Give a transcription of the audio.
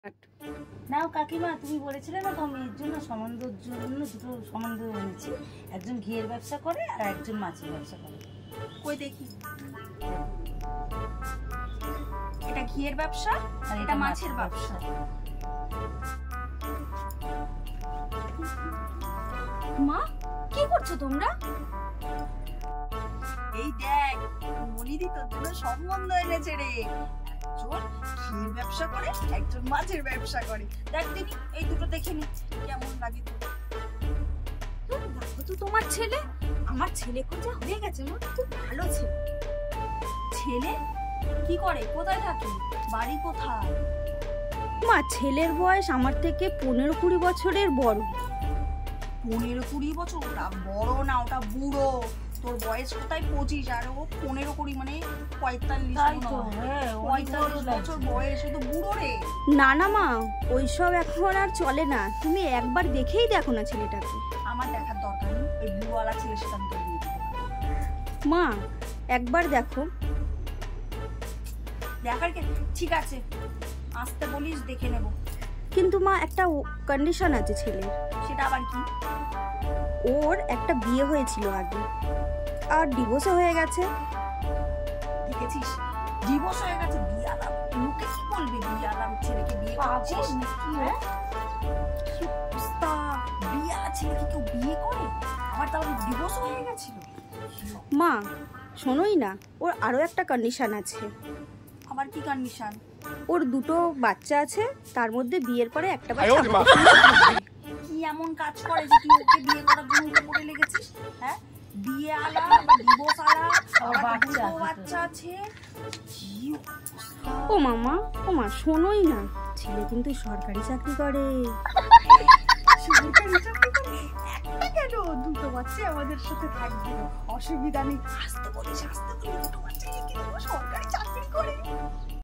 নাও কাকিমা, তুমি বলেছিলে না তো মেয়ের জন্য দুটো সম্বন্ধ এনেছি। একজন ঘিয়ের ব্যবসা করে আর একজন মাছের ব্যবসা করে। কই দেখি, এটা ঘিয়ের ব্যবসা আর এটা মাছের ব্যবসা। মা, কি করছো তোমরা? এই দেখ, মনিদি তোর জন্য সম্বন্ধ এনেছে রে। একজন ঘিয়ের ব্যবসা করে, একজন মাছের ব্যবসা করে। দেখ দিনি, এই দুটো দেখে নি কেমন লাগে তোর। দেখো তো তোমার ছেলে, আমার ছেলে খোঁজা হয়ে গেছে। মা, খুব ভালো ছেলে। ছেলে কি করে, কোথায় থাকে, বাড়ি কোথায়? মা, ছেলের বয়স আমার থেকে 15-20 বছরের বড়। 15-20 বছর? ওটা বড় না, ওটা বুড়ো। তোর বয়স কোথায় 25 আর ও 15-20 মানে 45 বছর বয়স। ও তো বুড়ো রে। না না মা, ওইসব এখন আর চলে না। তুমি একবার দেখেই দেখো না ছেলেটাকে। আমার দেখার দরকার নেই, ওই বুড়োওয়ালা ছেলের সাথে আমি তোর বিয়ে দেব। মা, একবার দেখো। দেখার কে? ঠিক আছে, আসতে বলিস, দেখে নেব। কিন্তু মা, একটা কন্ডিশন আছে ছেলের। সেটা আবার কি? ওর একটা বিয়ে হয়েছিল আগে, আর ডিভোর্সও হয়ে গেছে। দেখেছিস, ডিভোর্স হয়ে গেছে। বিয়ে আলাম, লোকে কি বলবে? বিয়ে আলাম ছেলেকে বিয়ে করছিস নাকি? বিয়ে আলা ছেলেকে কেউ বিয়ে করে? আবার তাহলে ডিভোর্স হয়ে গেছিল। মা শোনোই না, ওর আরো একটা কন্ডিশন আছে। আবার কি কন্ডিশন? ওর দুটো বাচ্চা আছে, তার মধ্যে বিয়ের পরে একটা কি এমন কাজ করে যে তুই ওকে বিয়ে করার জন্য উপরে লেগেছিস? হ্যাঁ, বিয়ে আলা বা ডিভোর্স আলা, বাচ্চা আছে। ও মামা, ও মা শোনোই না, ছেলে কিন্তু সরকারি চাকরি করে। সরকারি চাকরি করে? একটা কেন, দুটো বাচ্চা আমাদের সাথে থাকবে, অসুবিধা নেই। আসতে বলিস,